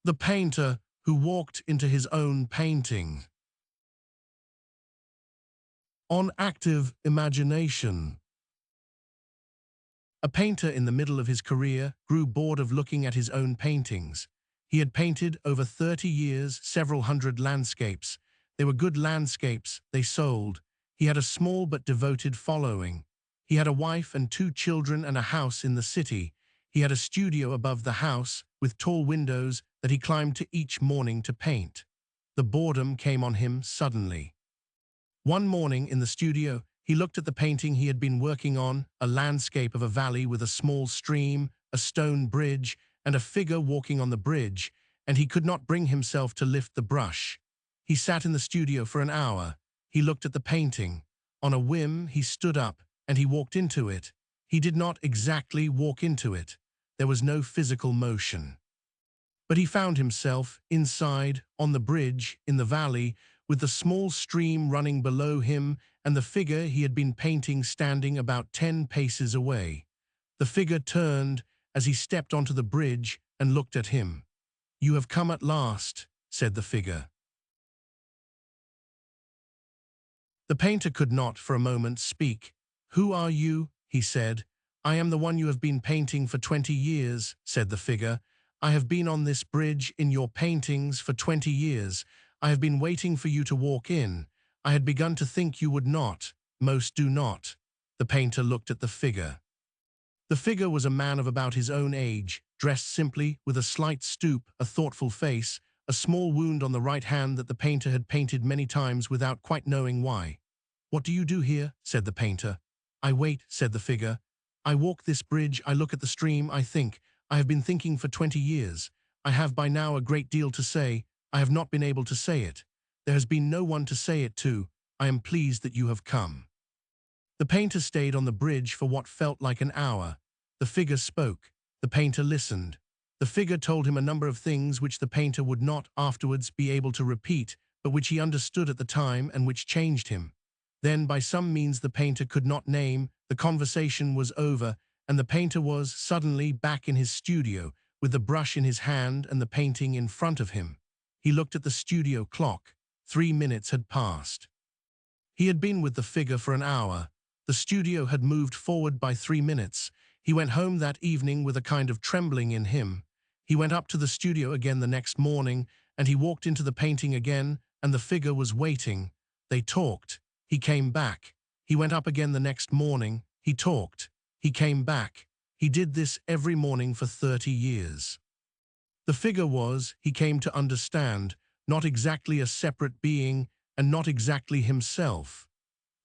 The painter who walked into his own painting. On active imagination. A painter in the middle of his career grew bored of looking at his own paintings. He had painted over 30 years, several hundred landscapes. They were good landscapes, they sold. He had a small but devoted following. He had a wife and 2 children and a house in the city. He had a studio above the house with tall windows that he climbed to each morning to paint. The boredom came on him suddenly. One morning in the studio, he looked at the painting he had been working on, a landscape of a valley with a small stream, a stone bridge, and a figure walking on the bridge, and he could not bring himself to lift the brush. He sat in the studio for an hour. He looked at the painting. On a whim, he stood up, and he walked into it. He did not exactly walk into it. There was no physical motion. But he found himself inside, on the bridge, in the valley, with the small stream running below him and the figure he had been painting standing about 10 paces away. The figure turned as he stepped onto the bridge and looked at him. "You have come at last," said the figure. The painter could not, for a moment, speak. "Who are you?" he said. "I am the one you have been painting for 20 years, said the figure. "I have been on this bridge in your paintings for 20 years. I have been waiting for you to walk in. I had begun to think you would not. Most do not." The painter looked at the figure. The figure was a man of about his own age, dressed simply, with a slight stoop, a thoughtful face, a small wound on the right hand that the painter had painted many times without quite knowing why. "What do you do here?" said the painter. "I wait," said the figure. "I walk this bridge, I look at the stream, I think. I have been thinking for 20 years. I have by now a great deal to say. I have not been able to say it. There has been no one to say it to. I am pleased that you have come." The painter stayed on the bridge for what felt like an hour. The figure spoke. The painter listened. The figure told him a number of things which the painter would not afterwards be able to repeat, but which he understood at the time and which changed him. Then, by some means the painter could not name, the conversation was over, and the painter was suddenly back in his studio, with the brush in his hand and the painting in front of him. He looked at the studio clock. 3 minutes had passed. He had been with the figure for an hour. The studio had moved forward by 3 minutes. He went home that evening with a kind of trembling in him. He went up to the studio again the next morning, and he walked into the painting again, and the figure was waiting. They talked. He came back. He went up again the next morning. He talked. He came back. He did this every morning for 30 years. The figure was, he came to understand, not exactly a separate being and not exactly himself.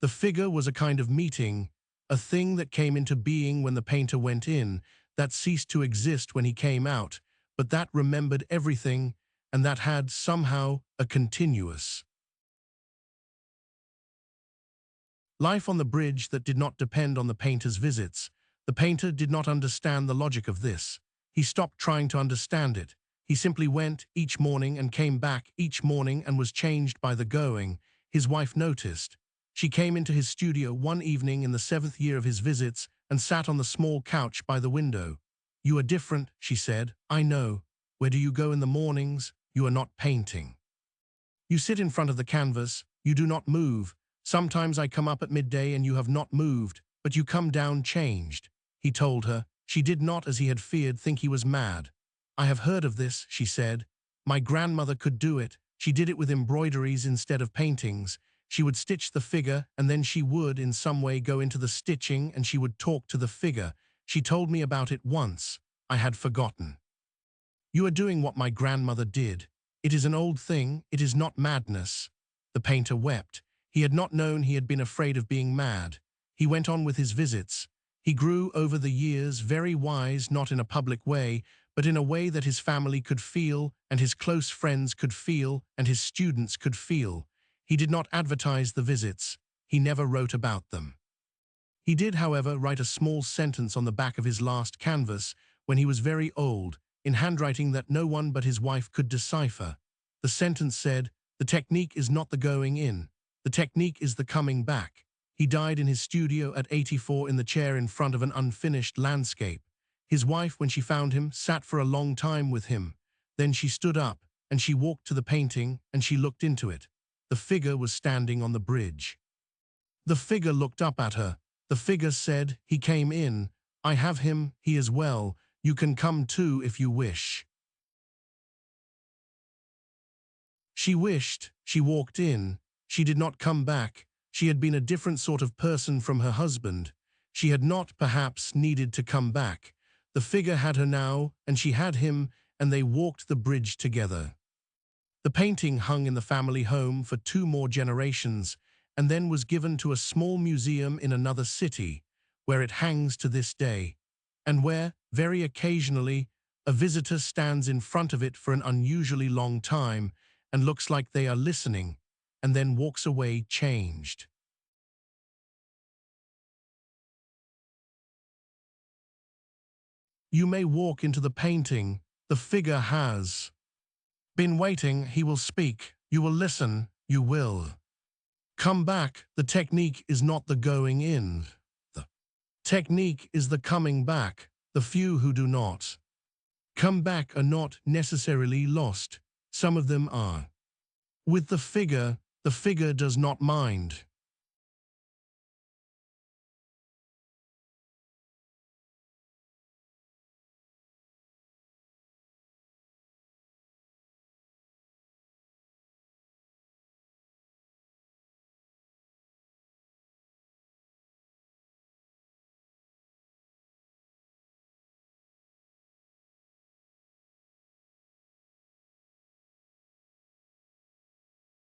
The figure was a kind of meeting, a thing that came into being when the painter went in, that ceased to exist when he came out, but that remembered everything and that had somehow a continuous life on the bridge that did not depend on the painter's visits. The painter did not understand the logic of this. He stopped trying to understand it. He simply went each morning and came back each morning and was changed by the going. His wife noticed. She came into his studio one evening in the 7th year of his visits and sat on the small couch by the window. "You are different," she said. "I know. Where do you go in the mornings? You are not painting. You sit in front of the canvas. You do not move. Sometimes I come up at midday and you have not moved, but you come down changed." He told her. She did not, as he had feared, think he was mad. "I have heard of this," she said. "My grandmother could do it. She did it with embroideries instead of paintings. She would stitch the figure, and then she would, in some way, go into the stitching, and she would talk to the figure. She told me about it once. I had forgotten." "You are doing what my grandmother did. It is an old thing. It is not madness." The painter wept. He had not known he had been afraid of being mad. He went on with his visits. He grew over the years very wise, not in a public way, but in a way that his family could feel, and his close friends could feel, and his students could feel. He did not advertise the visits. He never wrote about them. He did, however, write a small sentence on the back of his last canvas, when he was very old, in handwriting that no one but his wife could decipher. The sentence said, "The technique is not the going in. The technique is the coming back." He died in his studio at 84 in the chair in front of an unfinished landscape. His wife, when she found him, sat for a long time with him. Then she stood up, and she walked to the painting, and she looked into it. The figure was standing on the bridge. The figure looked up at her. The figure said, "He came in. I have him, he is well. You can come too if you wish." She wished, she walked in. She did not come back. She had been a different sort of person from her husband. She had not, perhaps, needed to come back. The figure had her now, and she had him, and they walked the bridge together. The painting hung in the family home for 2 more generations, and then was given to a small museum in another city, where it hangs to this day, and where, very occasionally, a visitor stands in front of it for an unusually long time and looks like they are listening, and then walks away changed. You may walk into the painting. The figure has been waiting. He will speak. You will listen. You will come back. The technique is not the going in. The technique is the coming back. The few who do not come back are not necessarily lost. Some of them are. With the figure does not mind.